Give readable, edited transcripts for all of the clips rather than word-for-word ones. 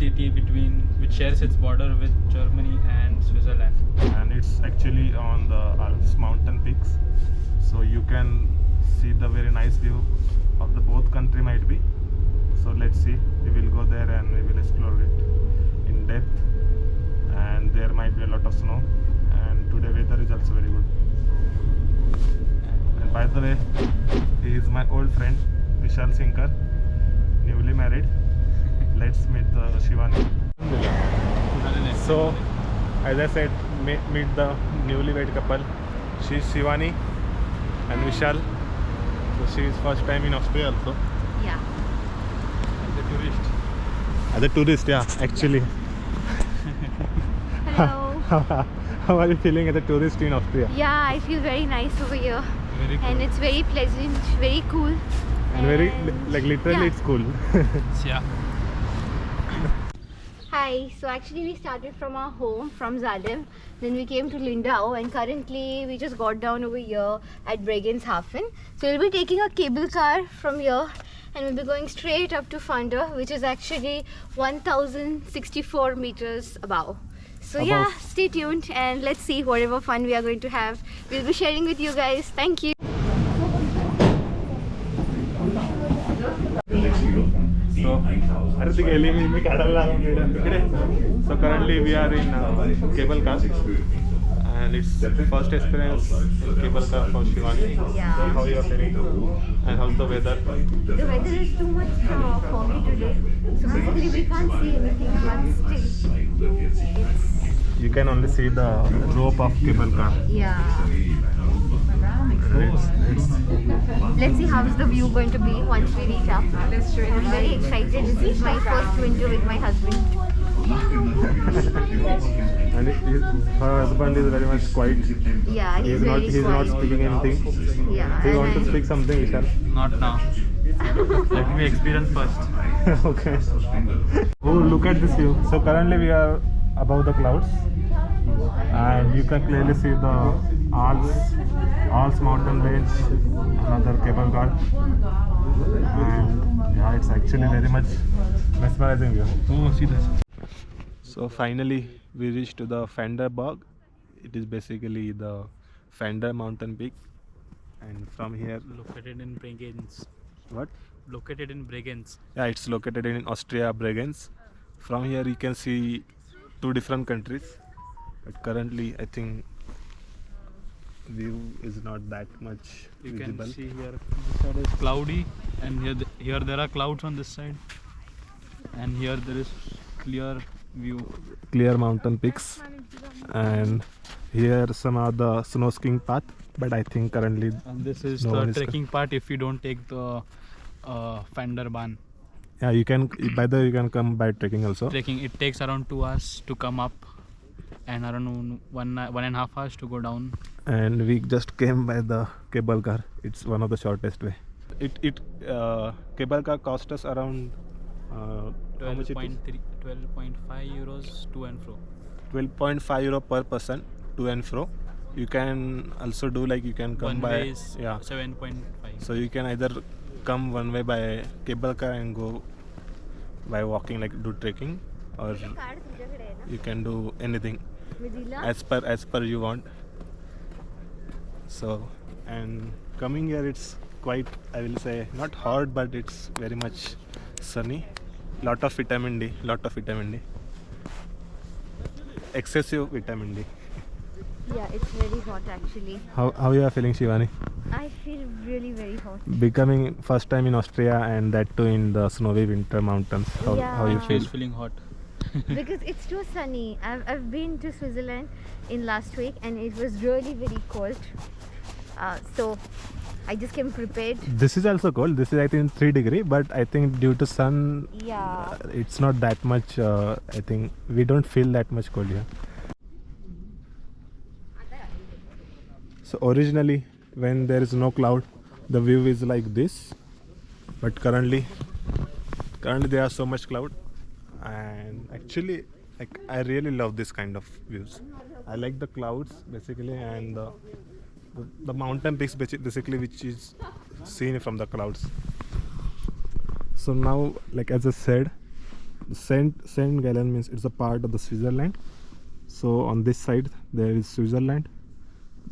city which shares its border with Germany and Switzerland. And it's actually on the Alps mountain peaks, so you can see the very nice view of the both country might be. So let's see, we will go there and we will explore it in depth, and there might be a lot of snow, and today weather is also very good. And by the way, he is my old friend Vishal Sinkar, newly married. Let's meet the Shivani. So as I said, meet the newlywed couple. She's Shivani and Vishal. So she is first time in Austria also. Yeah. As a tourist, yeah, actually. Hello. How are you feeling as a tourist in Austria? Yeah, I feel very nice over here. Very cool. And it's very pleasant, very cool. And very, like literally, yeah. it's cool. Yeah. Hi, so actually we started from our home from Zadev, then we came to Lindau, and currently we just got down over here at Bregenz. So we'll be taking a cable car from here and we'll be going straight up to Pfaender, which is actually 1064 meters above. So yeah, stay tuned and let's see whatever fun we are going to have. We'll be sharing with you guys. Thank you. So currently we are in cable car, and it's first experience in cable car for Shivani. Yeah. How you are feeling and how's the weather? The weather is too much foggy today, so basically we can't see anything, but still You can only see the rope of cable car. yeah. Let's see how's the view going to be once we reach up. I'm very excited. This is my first winter with my husband. And her husband is very much quiet. Yeah, he's very He's not quiet. speaking anything. Yeah. Do you and want to I- speak something, Vishal? Not now. Let me experience first. Okay. Oh, look at this view. So currently we are above the clouds, and you can clearly see the Alps mountain range, another cable car, and yeah, it's actually very much mesmerizing view. Oh, see this. So finally we reached to the Pfaender Berg. It is basically the Pfaender mountain peak, and from here, Located in Bregenz. what? Located in Bregenz. Yeah, it's located in Austria, Bregenz. From here you can see two different countries, but currently I think view is not that much You visible. can see here, this side is cloudy, and here there are clouds on this side, and here there is clear view. Clear mountain peaks, and here some are the snow skiing path, but I think currently And this is No one the is trekking part if you don't take the Pfaender Bahn. yeah, you can, by the way, you can come by trekking also. Trekking, it takes around 2 hours to come up and around one and a half hours to go down. And we just came by the cable car. It's one of the shortest way. Cable car cost us around how much it is? 12.5 euros to and fro. 12.5 euro per person to and fro. You can also do like you can come One by way is yeah. 7.5. So you can either come one way by cable car and go by walking, like do trekking, or you can do anything as per you want. So, and coming here, it's quite, I will say, not hot, but it's very much sunny. Lot of vitamin D. Excessive vitamin D. Yeah, it's very hot actually. How you are feeling, Shivani? I feel really very hot. Becoming first time in Austria, and that too in the snowy winter mountains. How you Yeah. feel? She's feeling hot. Because it's too sunny. I've been to Switzerland in last week and it was really very cold. So I just came prepared. This is also cold. This is I think 3 degree, but I think due to sun, Yeah. it's not that much. I think we don't feel that much cold here. So originally, when there is no cloud, the view is like this. But currently there are so much cloud, and actually, like I really love this kind of views. I like the clouds basically, and the mountain peaks basically, which is seen from the clouds. So now, like as I said, Saint Gallen means it's a part of the Switzerland. So on this side there is Switzerland.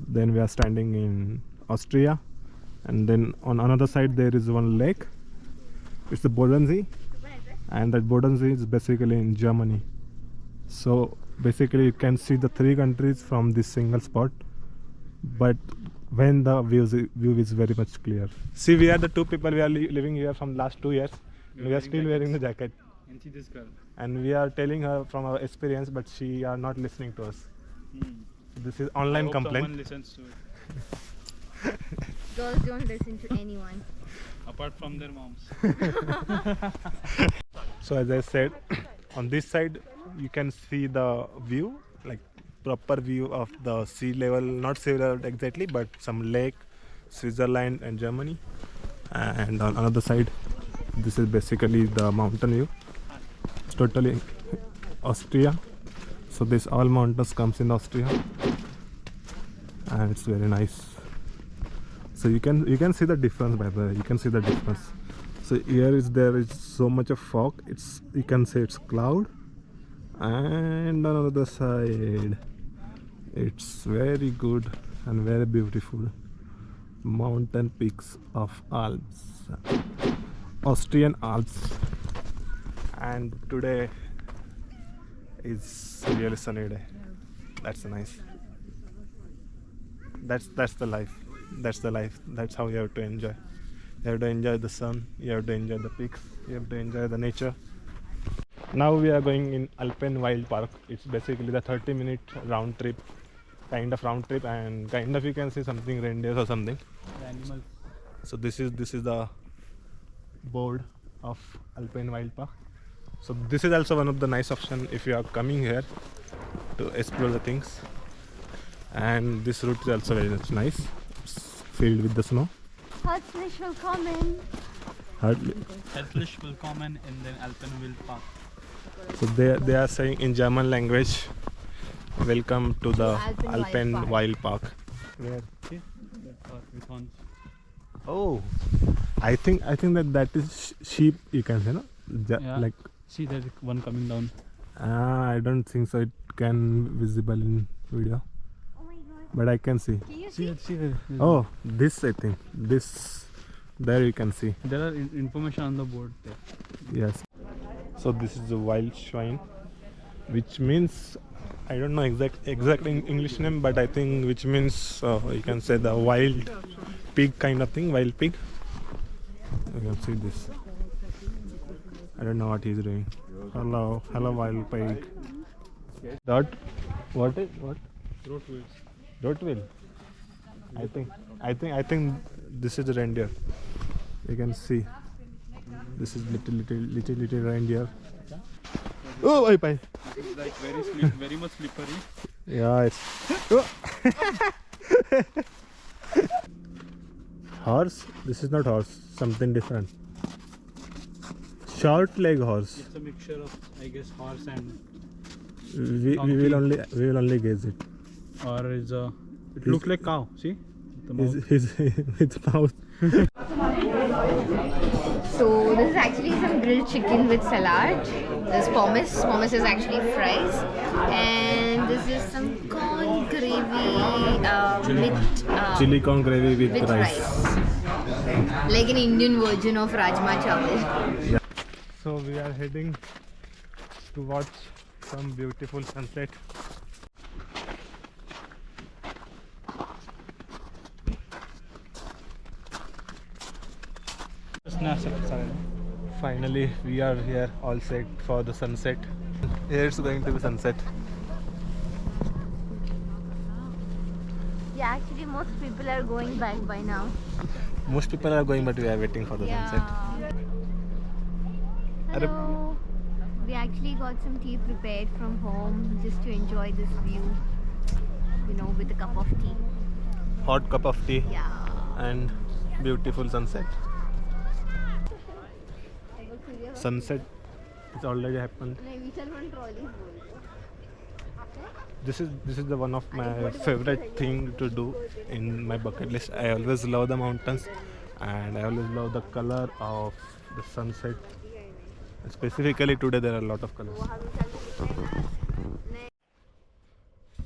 Then we are standing in Austria, and then on another side there is one lake. It's the Bodensee, and that Bodensee is basically in Germany. So basically you can see the three countries from this single spot, but when the view is very much clear. See, we are the two people, we are living here from last 2 years. We are still wearing the jacket, And see this girl. and we are telling her from our experience, but she are not listening to us. This is online I hope complaint. someone listens to it. Girls don't listen to anyone. Apart from their moms. So as I said, on this side you can see the view, like proper view of the sea level, not sea level exactly, but some lake, Switzerland and Germany. And on another side, this is basically the mountain view, totally Austria. So this all mountains comes in Austria, and it's very nice. So you can see the difference, by the way. You can see the difference. So there is so much of fog. You can say it's cloud, and on the other side, it's very good and very beautiful mountain peaks of Alps, Austrian Alps. And today is really sunny day. That's nice. That's the life. That's the life. That's how you have to enjoy. You have to enjoy the sun. You have to enjoy the peaks. You have to enjoy the nature. Now we are going in Alpen Wild Park. It's basically the 30-minute round trip, and kind of you can see something reindeers or something. The animal. So this is the board of Alpen Wild Park. So this is also one of the nice option if you are coming here to explore the things. And this route is also very much nice. It's filled with the snow. Herzlich willkommen. Herzlich willkommen in den Alpenwild Park. So they are saying in German language, welcome to the Alpen Wild Park. Where? See? That park with horns. Oh, I think that is sheep. You can say, no? Yeah. Like. See, there's one coming down. I don't think so. It can visible in video, Oh my god. but I can see. Can you see? See there. Oh, this I think. This there you can see. There are information on the board there. Yes. So this is the wild swine, which means I don't know exact English name, but I think which means you can say the wild pig kind of thing. Wild pig. You can see this. I don't know what he's doing. Hello, wild pig. What? What? Rottweil. I think this is the reindeer. You can see. This is little reindeer. Oh, bye. It's like very much slippery. Yeah, it's horse. This is not horse. Something different. Short leg horse. It's a mixture of, I guess, horse and We will only guess it. or is a. It looks like cow. See, the mouth. His mouth. So this is actually some grilled chicken with salad. This pommes. Pommes is actually fries, and this is some corn gravy with Chili corn gravy with with rice. like an Indian version of rajma chawal. Yeah. So we are heading to watch some beautiful sunset. Finally, we are here all set for the sunset. Here it's going to be sunset. Yeah, actually most people are going back by now. Most people are going, but we are waiting for the sunset. Hello. We actually got some tea prepared from home just to enjoy this view, you know, with a cup of tea. Hot cup of tea Yeah. and beautiful sunset. Sunset is already happened. This is the one of my favorite thing to do in my bucket list. I always love the mountains, and I always love the color of the sunset. Specifically today there are a lot of colors.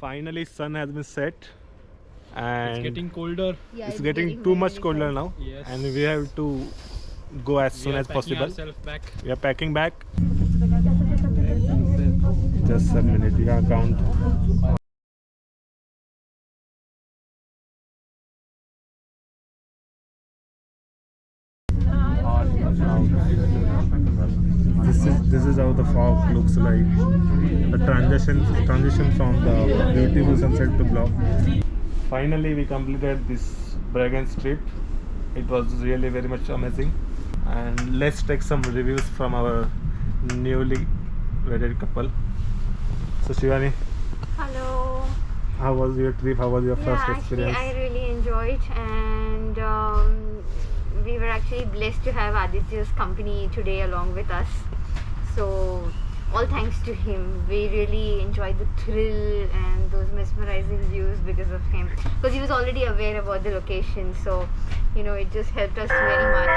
Finally sun has been set and It's getting colder. Yeah, it's getting too much colder now, Yes. and we have to go as soon as possible. Back. We are packing back. Just a minute, we are count. This is how the fog looks like. The transition from the beautiful sunset to block. Finally, we completed this Bregenz trip. It was really very much amazing. And let's take some reviews from our newly wedded couple. So Shivani, Hello. how was your trip? How was your first experience? Actually, I really enjoyed, and we were actually blessed to have Aditya's company today along with us. So, all thanks to him. We really enjoyed the thrill and those mesmerizing views because of him. Because he was already aware about the location, so it just helped us very much.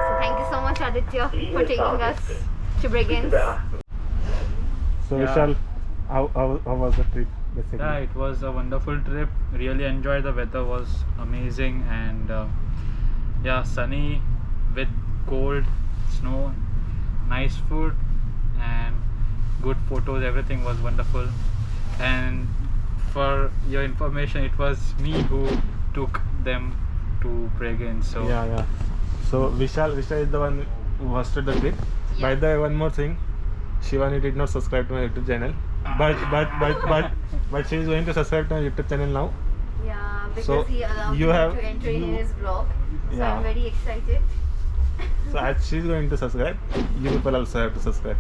So, thank you so much, Aditya, for taking us to Bregenz. So Yeah. Vishal, how was the trip basically? Yeah, it was a wonderful trip. Really enjoyed. The weather was amazing, and yeah, sunny with cold snow, nice food, and good photos. Everything was wonderful. And for your information, it was me who took them to Bregenz. So Yeah. So Vishal is the one who hosted the trip. By the way, one more thing, Shivani did not subscribe to my YouTube channel, but she is going to subscribe to my YouTube channel now. Yeah, because So, he allowed you me have- to enter in his vlog. So Yeah. I'm very excited. So as she is going to subscribe, you people also have to subscribe.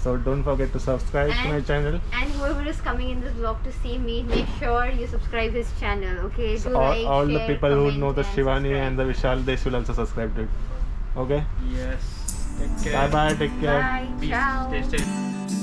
So don't forget to subscribe to my And- channel. And whoever is coming in this vlog to see me, make sure you subscribe his channel, okay? So Do like, all the share, people who comment, know the and Shivani subscribe. and the Vishal, they should also subscribe to it. Okay? yes, take care. Bye bye, take care. Bye, Peace. ciao. Stay safe.